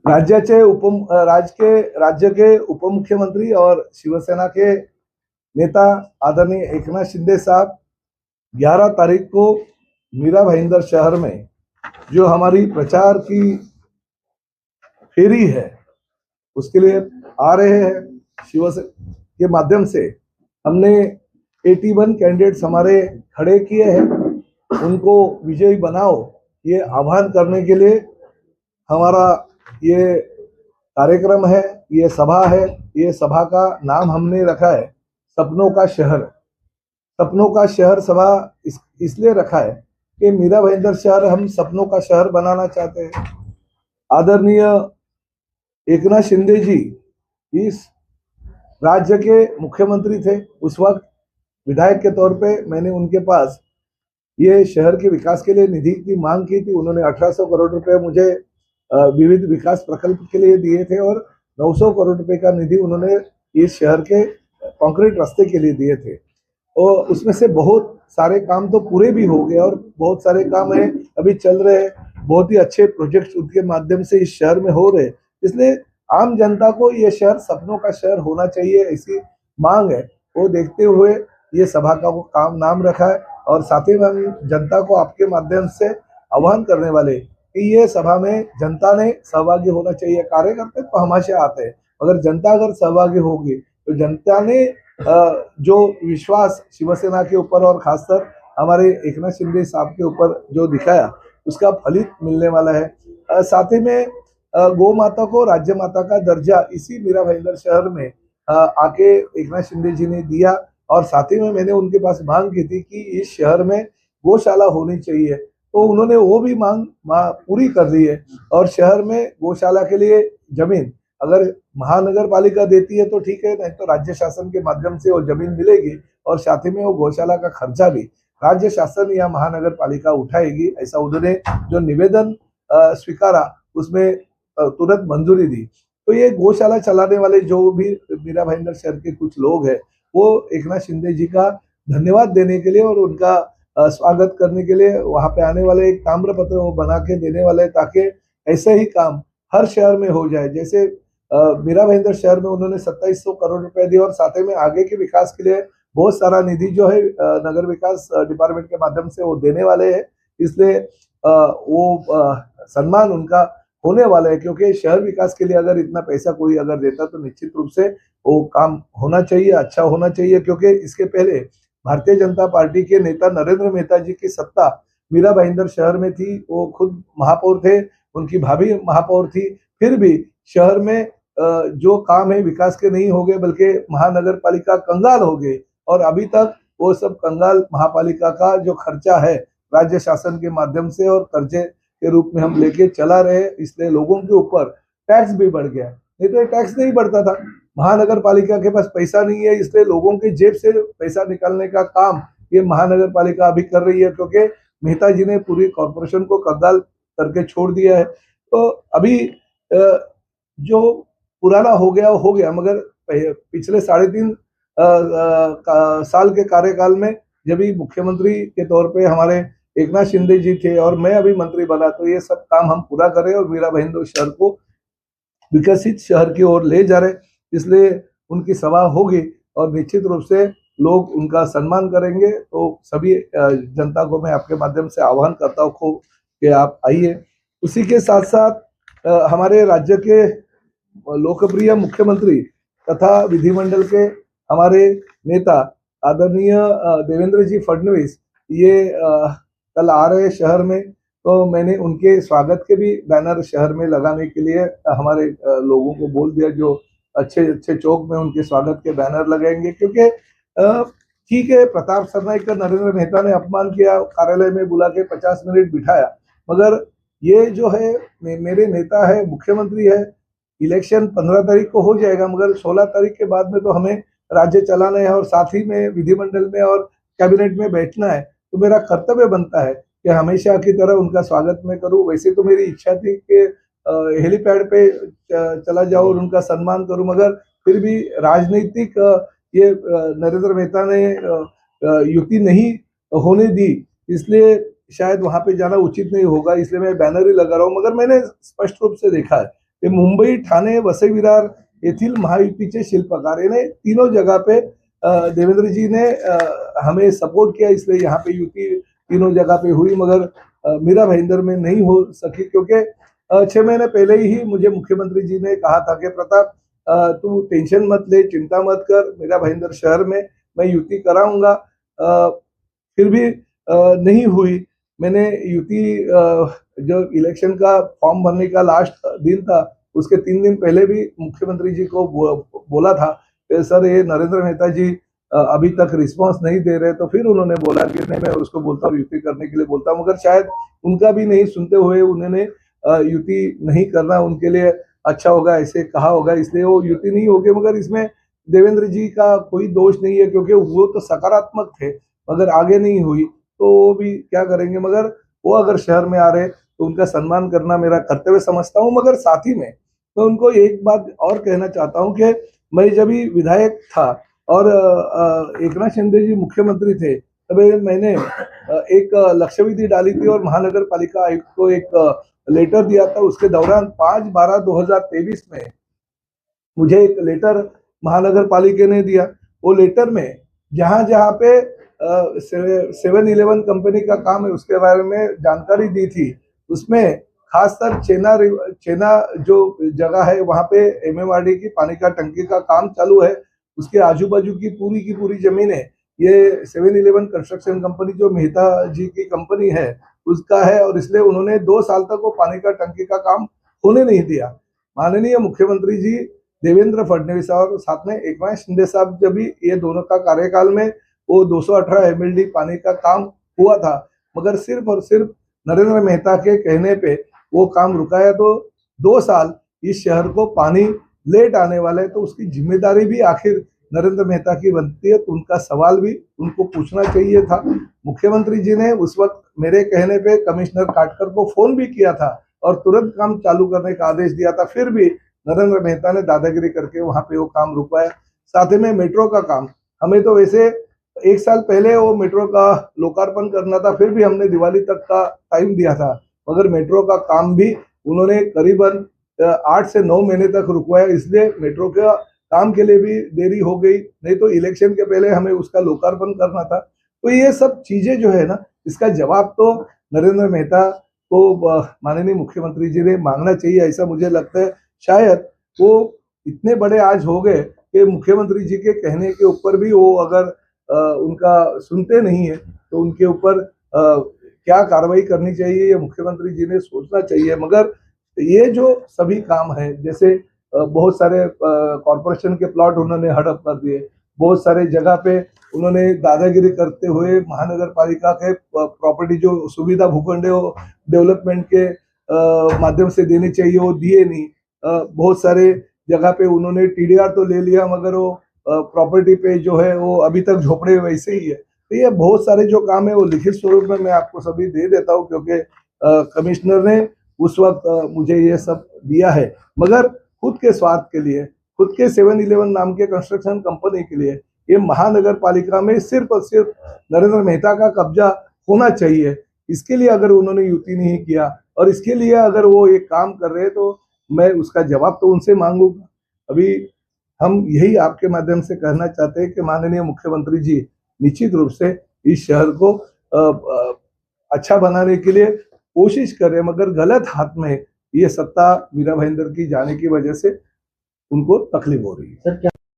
राज्य के उपमुख्यमंत्री और शिवसेना के नेता आदरणीय एकनाथ शिंदे साहब 11 तारीख को मीरा भाईंदर शहर में जो हमारी प्रचार की फेरी है उसके लिए आ रहे हैं। शिवसेना के माध्यम से हमने 81 कैंडिडेट्स हमारे खड़े किए हैं, उनको विजयी बनाओ ये आह्वान करने के लिए हमारा ये कार्यक्रम है, ये सभा है। ये सभा का नाम हमने रखा है सपनों का शहर। सपनों का शहर सभा इसलिए रखा है कि मीरा भाईंदर शहर हम सपनों का शहर बनाना चाहते हैं। आदरणीय एकनाथ शिंदे जी इस राज्य के मुख्यमंत्री थे, उस वक्त विधायक के तौर पे मैंने उनके पास ये शहर के विकास के लिए निधि की मांग की थी। उन्होंने 1800 करोड़ रुपए मुझे विविध विकास प्रकल्प के लिए दिए थे और 900 करोड़ रुपए का निधि उन्होंने इस शहर के कंक्रीट रास्ते के लिए दिए थे। और उसमें से बहुत सारे काम तो पूरे भी हो गए और बहुत सारे काम है अभी चल रहे हैं। बहुत ही अच्छे प्रोजेक्ट्स उनके माध्यम से इस शहर में हो रहे, इसलिए आम जनता को ये शहर सपनों का शहर होना चाहिए ऐसी मांग है। वो देखते हुए ये सभा का वो काम नाम रखा है और साथ ही में हम जनता को आपके माध्यम से आह्वान करने वाले कि ये सभा में जनता ने सहभागी होना चाहिए। कार्यकर्ता तो हमेशा आते हैं, मगर जनता अगर सहभागी होगी तो जनता ने जो विश्वास शिवसेना के ऊपर और खासकर हमारे एकनाथ शिंदे साहब के ऊपर जो दिखाया उसका फलित मिलने वाला है। साथ ही में गौ माता को राज्य माता का दर्जा इसी मीरा भाईंदर शहर में आके एकनाथ शिंदे जी ने दिया और साथ ही में मैंने उनके पास मांग की थी कि इस शहर में गौशाला होनी चाहिए, तो उन्होंने वो भी मांग पूरी कर ली है। और शहर में गौशाला के लिए जमीन अगर महानगर पालिका देती है तो ठीक है, नहीं तो राज्य शासन के माध्यम से वो जमीन मिलेगी और साथ ही में वो गौशाला का खर्चा भी राज्य शासन या महानगर पालिका उठाएगी। ऐसा उन्होंने जो निवेदन स्वीकारा उसमें तुरंत मंजूरी दी। तो ये गौशाला चलाने वाले जो भी मीरा भाईंदर शहर के कुछ लोग हैं वो एकनाथ शिंदे जी का धन्यवाद देने के लिए और उनका स्वागत करने के लिए वहां पे आने वाले एक ताम्र पत्र वो बना के देने वाले, ताकि ऐसे ही काम हर शहर में हो जाए। जैसे मीरा भाईंदर शहर में उन्होंने 2700 करोड़ रुपए दिए और साथ में आगे के विकास के लिए बहुत सारा निधि जो है नगर विकास डिपार्टमेंट के माध्यम से वो देने वाले हैं। इसलिए वो सम्मान उनका होने वाला है, क्योंकि शहर विकास के लिए अगर इतना पैसा कोई अगर देता तो निश्चित रूप से वो काम होना चाहिए, अच्छा होना चाहिए। क्योंकि इसके पहले भारतीय जनता पार्टी के नेता नरेंद्र मेहता जी की सत्ता मीरा भाईंदर शहर में थी, वो खुद महापौर थे, उनकी भाभी महापौर थी, फिर भी शहर में जो काम है विकास के नहीं हो गए बल्कि महानगर पालिका कंगाल हो गए और अभी तक वो सब कंगाल महापालिका का जो खर्चा है राज्य शासन के माध्यम से और कर्जे के रूप में हम लेके चला रहे, इसलिए लोगों के ऊपर टैक्स भी बढ़ गया। नहीं तो ये टैक्स नहीं बढ़ता था। महानगर पालिका के पास पैसा नहीं है, इसलिए लोगों के जेब से पैसा निकालने का काम ये महानगर पालिका अभी कर रही है, क्योंकि मेहता जी ने पूरी कॉर्पोरेशन को कंगाल करके छोड़ दिया है। तो अभी जो पुराना हो गया वो हो गया, मगर पिछले 3.5 साल के कार्यकाल में जब भी मुख्यमंत्री के तौर पे हमारे एकनाथ शिंदे जी थे और मैं अभी मंत्री बना, तो ये सब काम हम पूरा करें और मीरा भाईंदर शहर को विकसित शहर की ओर ले जा रहे, इसलिए उनकी सभा होगी और निश्चित रूप से लोग उनका सम्मान करेंगे। तो सभी जनता को मैं आपके माध्यम से आह्वान करता हूँ कि आप आइए। उसी के साथ साथ हमारे राज्य के लोकप्रिय मुख्यमंत्री तथा विधिमंडल के हमारे नेता आदरणीय देवेंद्र जी फडणवीस ये कल आ रहे शहर में, तो मैंने उनके स्वागत के भी बैनर शहर में लगाने के लिए हमारे लोगों को बोल दिया, जो अच्छे अच्छे चौक में उनके स्वागत के बैनर लगाएंगे। क्योंकि ठीक है, प्रताप सरनाईक का नरेंद्र मेहता ने अपमान किया, कार्यालय में बुला के 50 मिनट बिठाया, मगर ये जो है मेरे नेता है, मुख्यमंत्री है। इलेक्शन 15 तारीख को हो जाएगा, मगर 16 तारीख के बाद में तो हमें राज्य चलाना है और साथ ही में विधिमंडल में और कैबिनेट में बैठना है। तो मेरा कर्तव्य बनता है कि हमेशा की तरह उनका स्वागत मैं करूं। वैसे तो मेरी इच्छा थी कि हेलीपैड पे चला जाऊं और उनका सम्मान करूं, मगर फिर भी राजनीतिक ये नरेंद्र मेहता ने युति नहीं होने दी, इसलिए शायद वहां पे जाना उचित नहीं होगा, इसलिए मैं बैनर ही लगा रहा हूँ। मगर मैंने स्पष्ट रूप से देखा है ते मुंबई, ठाणे, वसई विरार येथील महायुतीचे शिल्पकार यानी तीनों जगह पे देवेंद्र जी ने हमें सपोर्ट किया, इसलिए यहाँ पे युति तीनों जगह पे हुई, मगर मीरा भाईंदर में नहीं हो सकी क्योंकि 6 महीने पहले ही मुझे मुख्यमंत्री जी ने कहा था कि प्रताप तू टेंशन मत ले, चिंता मत कर, मीरा भाईंदर शहर में मैं युति कराऊंगा। फिर भी नहीं हुई। मैंने युति जो इलेक्शन का फॉर्म भरने का लास्ट दिन था उसके 3 दिन पहले भी मुख्यमंत्री जी को बोला था कि सर ये नरेंद्र मेहता जी अभी तक रिस्पांस नहीं दे रहे, तो फिर उन्होंने बोला कि नहीं मैं उसको बोलता हूँ युति करने के लिए बोलता हूँ, मगर शायद उनका भी नहीं सुनते हुए उन्होंने युति नहीं करना उनके लिए अच्छा होगा ऐसे कहा होगा, इसलिए वो युति नहीं होगी। मगर इसमें देवेंद्र जी का कोई दोष नहीं है क्योंकि वो तो सकारात्मक थे, मगर आगे नहीं हुई तो वो भी क्या करेंगे। मगर वो अगर शहर में आ रहे तो उनका सम्मान करना मेरा कर्तव्य समझता हूँ। मगर साथ ही में मैं उनको एक बात और कहना चाहता हूँ कि मैं जब भी विधायक था और एकनाथ शिंदे जी मुख्यमंत्री थे तभी मैंने एक लक्ष्य विधि डाली थी और महानगर पालिका आयुक्त को एक लेटर दिया था। उसके दौरान 5/12/2023 में मुझे एक लेटर महानगर पालिका ने दिया। वो लेटर में जहां जहां पे 7-Eleven कंपनी का काम है उसके बारे में जानकारी दी थी। उसमें खासकर चेना जो जगह है वहां पे MMRD की पानी का टंकी का काम चालू है, उसके आजू बाजू की पूरी जमीनें ये 7-Eleven कंस्ट्रक्शन कंपनी जो मेहता जी की कंपनी है उसका है, और इसलिए उन्होंने 2 साल तक वो पानी का टंकी का काम होने नहीं दिया। माननीय मुख्यमंत्री जी देवेंद्र फडणवीस और साथ में एकनाथ शिंदे साहब जब भी ये दोनों का कार्यकाल में वो 218 MLD पानी का काम हुआ था, मगर सिर्फ और सिर्फ नरेंद्र मेहता के कहने पे वो काम रुकाया। तो 2 साल इस शहर को पानी लेट आने वाला है तो उसकी जिम्मेदारी भी आखिर नरेंद्र मेहता की बनती है, तो उनका सवाल भी उनको पूछना चाहिए था। मुख्यमंत्री जी ने उस वक्त मेरे कहने पे कमिश्नर काटकर को फोन भी किया था और तुरंत काम चालू करने का आदेश दिया था, फिर भी नरेंद्र मेहता ने दादागिरी करके वहां पे वो काम रुकवाया। साथ में मेट्रो का काम, हमें तो वैसे 1 साल पहले वो मेट्रो का लोकार्पण करना था, फिर भी हमने दिवाली तक का टाइम दिया था, मगर मेट्रो का काम भी उन्होंने करीबन 8 से 9 महीने तक रुकवाया। इसलिए मेट्रो का काम के लिए भी देरी हो गई, नहीं तो इलेक्शन के पहले हमें उसका लोकार्पण करना था। तो ये सब चीजें जो है ना, इसका जवाब तो नरेंद्र मेहता को माननीय मुख्यमंत्री जी ने मांगना चाहिए, ऐसा मुझे लगता है। शायद वो इतने बड़े आज हो गए कि मुख्यमंत्री जी के कहने के ऊपर भी वो अगर उनका सुनते नहीं है तो उनके ऊपर क्या कार्रवाई करनी चाहिए ये मुख्यमंत्री जी ने सोचना चाहिए। मगर ये जो सभी काम है, जैसे बहुत सारे कॉरपोरेशन के प्लॉट उन्होंने हड़प कर दिए, बहुत सारे जगह पे उन्होंने दादागिरी करते हुए महानगर पालिका के प्रॉपर्टी जो सुविधा भूखंड डेवलपमेंट के माध्यम से देनी चाहिए वो दिए नहीं। बहुत सारे जगह पे उन्होंने TDR तो ले लिया, मगर वो प्रॉपर्टी पे जो है वो अभी तक झोपड़े वैसे ही है। तो ये बहुत सारे जो काम है वो लिखित स्वरूप में मैं आपको सभी दे देता हूँ क्योंकि कमिश्नर ने उस वक्त मुझे ये सब दिया है। मगर खुद के स्वार्थ के लिए, खुद के 7-Eleven नाम के कंस्ट्रक्शन कंपनी के लिए ये महानगर पालिका में सिर्फ और सिर्फ नरेंद्र मेहता का कब्जा होना चाहिए। इसके लिए अगर उन्होंने युति नहीं किया और इसके लिए अगर वो एक काम कर रहे हैं तो मैं उसका जवाब तो उनसे मांगूंगा। अभी हम यही आपके माध्यम से कहना चाहते हैं कि माननीय मुख्यमंत्री जी निश्चित रूप से इस शहर को अच्छा बनाने के लिए कोशिश करें, मगर गलत हाथ में ये सत्ता मीरा भाईंदर की जाने की वजह से उनको तकलीफ हो रही है।